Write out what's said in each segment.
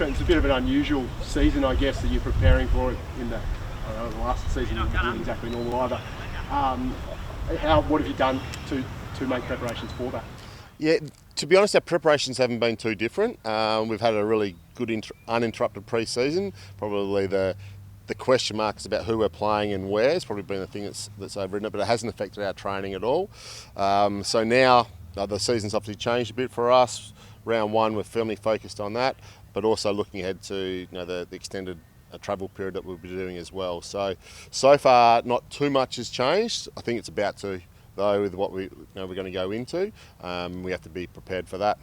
Trent, it's a bit of an unusual season, I guess, that you're preparing for in the last season wasn't exactly normal either. What have you done to make preparations for that? Yeah, to be honest, our preparations haven't been too different. We've had a really good uninterrupted pre-season. Probably the question marks about who we're playing and where has probably been the thing that's overridden it, but it hasn't affected our training at all. So now the season's obviously changed a bit for us. Round one, we're firmly focused on that, but also looking ahead to the extended travel period that we'll be doing as well. So far, not too much has changed. I think it's about to, though, with what we're going to go into. We have to be prepared for that.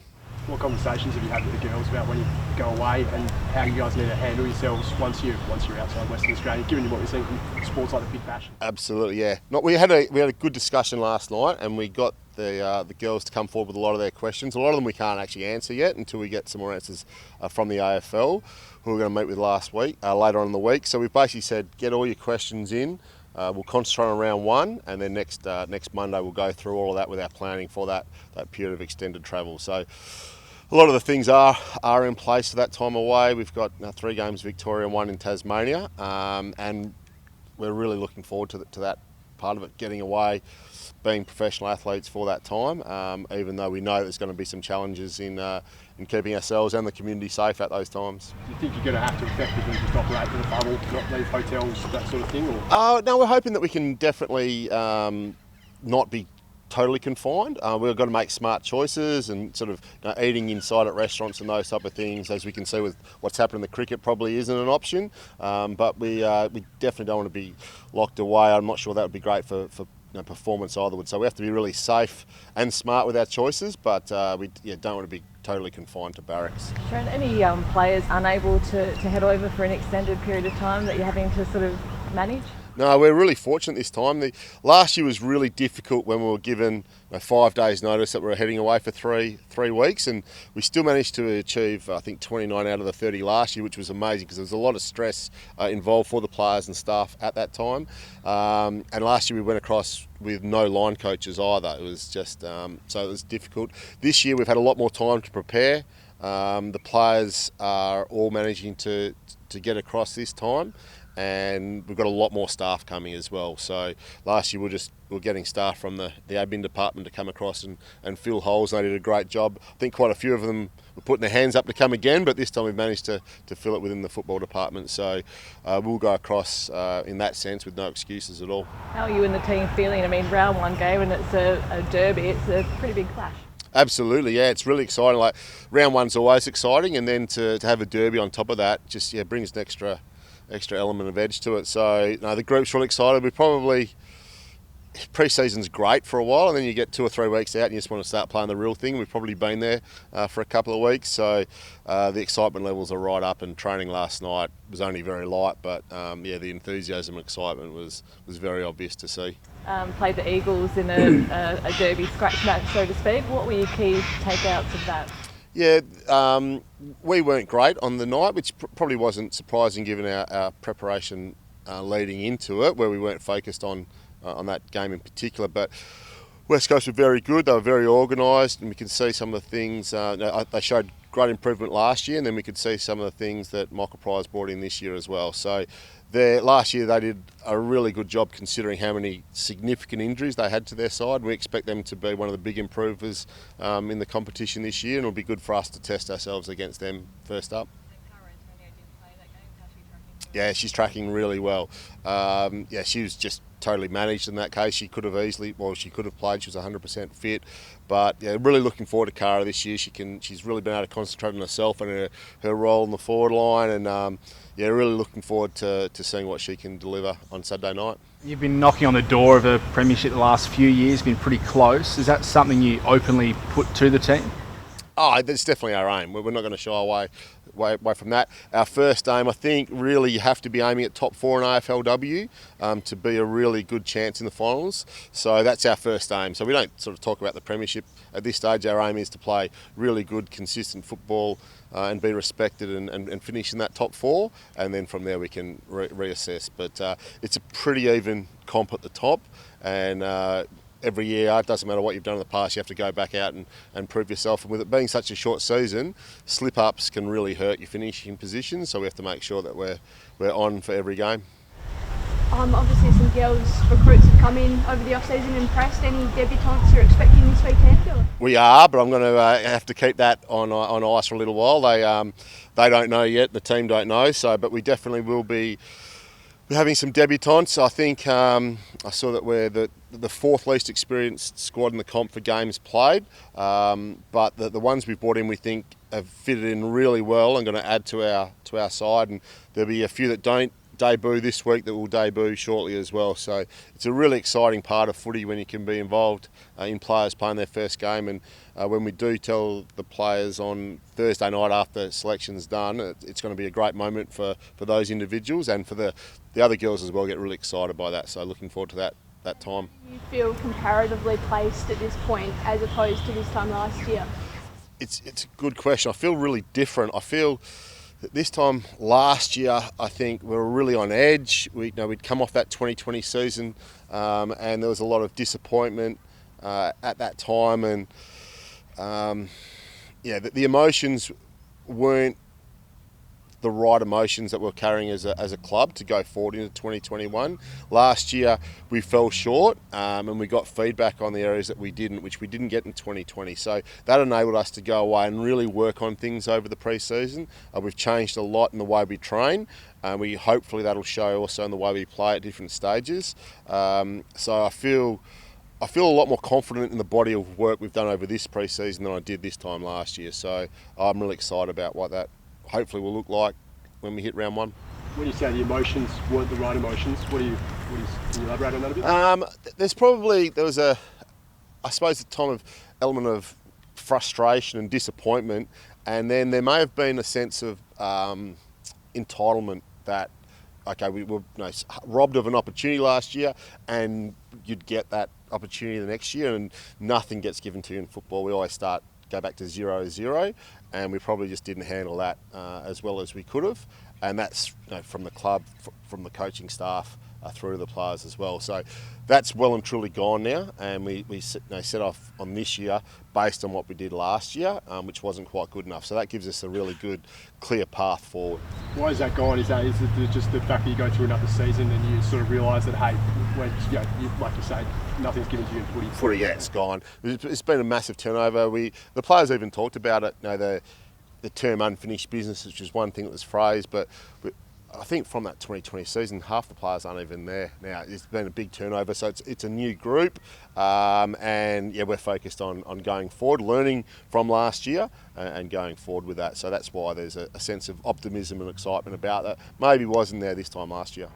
What conversations have you had with the girls about when you go away and how you guys need to handle yourselves once you're outside Western Australia, given what we're seeing from sports like the Big Bash? Absolutely, yeah. We had a good discussion last night, and we got the girls to come forward with a lot of their questions. A lot of them we can't actually answer yet until we get some more answers from the AFL, who we're going to meet with later on in the week. So we've basically said, get all your questions in. We'll concentrate on round one, and then next Monday we'll go through all of that with our planning for that period of extended travel. So a lot of the things are in place for that time away. We've got 3 games Victoria and 1 in Tasmania, and we're really looking forward to that part of it, getting away, being professional athletes for that time, even though we know there's going to be some challenges in keeping ourselves and the community safe at those times. Do you think you're going to have to effectively just operate in a bubble, not leave hotels, that sort of thing? Or? No, we're hoping that we can definitely not be totally confined. We've got to make smart choices, and sort of eating inside at restaurants and those type of things, as we can see with what's happened in the cricket, probably isn't an option. But we definitely don't want to be locked away. I'm not sure that would be great for performance either. So we have to be really safe and smart with our choices, but we don't want to be totally confined to barracks. Trent, any players unable to head over for an extended period of time that you're having to sort of manage? No, we're really fortunate this time. Last year was really difficult when we were given 5 days notice that we were heading away for three weeks, and we still managed to achieve, I think, 29 out of the 30 last year, which was amazing because there was a lot of stress involved for the players and staff at that time. And last year we went across with no line coaches either. It was just, so it was difficult. This year we've had a lot more time to prepare. The players are all managing to get across this time, and we've got a lot more staff coming as well. So last year we were getting staff from the admin department to come across and fill holes. They did a great job. I think quite a few of them were putting their hands up to come again, but this time we've managed to fill it within the football department. So we'll go across in that sense with no excuses at all. How are you and the team feeling? I mean, round one game and it's a derby. It's a pretty big clash. Absolutely, yeah, it's really exciting. Like, round one's always exciting, and then to have a derby on top of that just brings an extra element of edge to it. So the group's really excited. Pre-season's great for a while, and then you get 2 or 3 weeks out and you just want to start playing the real thing. We've probably been there for a couple of weeks, so the excitement levels are right up, and training last night was only very light, but the enthusiasm and excitement was very obvious to see. Played the Eagles in a derby scratch match, so to speak. What were your key takeouts of that? Yeah, we weren't great on the night, which probably wasn't surprising given our preparation leading into it, where we weren't focused on that game in particular. But West Coast were very good. They were very organised, and we could see some of the things. They showed great improvement last year, and then we could see some of the things that Michael Pryor's brought in this year as well. So last year they did a really good job considering how many significant injuries they had to their side. We expect them to be one of the big improvers in the competition this year, and it'll be good for us to test ourselves against them first up. Yeah, she's tracking really well. She was just totally managed in that case. She could have played. She was 100% fit. But really looking forward to Cara this year. She's really been able to concentrate on herself and her role in the forward line, and really looking forward to seeing what she can deliver on Saturday night. You've been knocking on the door of a premiership the last few years, been pretty close. Is that something you openly put to the team? Oh, that's definitely our aim. We're not going to shy away from that. Our first aim, I think, really you have to be aiming at top 4 in AFLW to be a really good chance in the finals. So that's our first aim. So we don't sort of talk about the premiership at this stage. Our aim is to play really good, consistent football and be respected and finish in that top 4. And then from there we can reassess. But it's a pretty even comp at the top, and every year. It doesn't matter what you've done in the past, you have to go back out and prove yourself. And with it being such a short season, slip-ups can really hurt your finishing position, so we have to make sure that we're on for every game. Obviously some girls recruits have come in over the off-season and impressed. Any debutants you're expecting this weekend? Or? We are, but I'm going to have to keep that on ice for a little while. They don't know yet, the team don't know, but we definitely will be having some debutants. I think I saw that we're the fourth least experienced squad in the comp for games played, but the ones we've brought in we think have fitted in really well and going to add to our side, and there'll be a few that don't debut this week that will debut shortly as well. So it's a really exciting part of footy when you can be involved in players playing their first game, and when we do tell the players on Thursday night after selection's done, it's going to be a great moment for those individuals, and for the other girls as well get really excited by that. So looking forward to that time. Do you feel comparatively placed at this point as opposed to this time last year? It's a good question. I feel really different. I feel this time last year, I think we were really on edge. We'd come off that 2020 season, and there was a lot of disappointment at that time, and the emotions weren't the right emotions that we're carrying as a club to go forward into 2021. Last year we fell short, and we got feedback on the areas that we didn't, which we didn't get in 2020. So that enabled us to go away and really work on things over the pre-season. We've changed a lot in the way we train, and hopefully that'll show also in the way we play at different stages. So I feel a lot more confident in the body of work we've done over this pre-season than I did this time last year. So I'm really excited about what that hopefully will look like when we hit round one. When you say the emotions weren't the right emotions, can you elaborate on that a bit? There was I suppose, a time of element of frustration and disappointment, and then there may have been a sense of entitlement that, okay, we were robbed of an opportunity last year, and you'd get that opportunity the next year, and nothing gets given to you in football. We always go back to 0-0, and we probably just didn't handle that as well as we could have, and that's from the club, from the coaching staff through to the players as well. So that's well and truly gone now, and we set off on this year based on what we did last year, which wasn't quite good enough. So that gives us a really good, clear path forward. Why is that gone? Is it just the fact that you go through another season and you sort of realise that, hey, like you say, nothing's given to you in footy? Yeah, it's gone. It's been a massive turnover. The players even talked about it. The term unfinished business, which is one thing that was phrased, but I think from that 2020 season, half the players aren't even there now. It's been a big turnover, so it's a new group, and we're focused on going forward, learning from last year and going forward with that. So that's why there's a sense of optimism and excitement about that. Maybe wasn't there this time last year.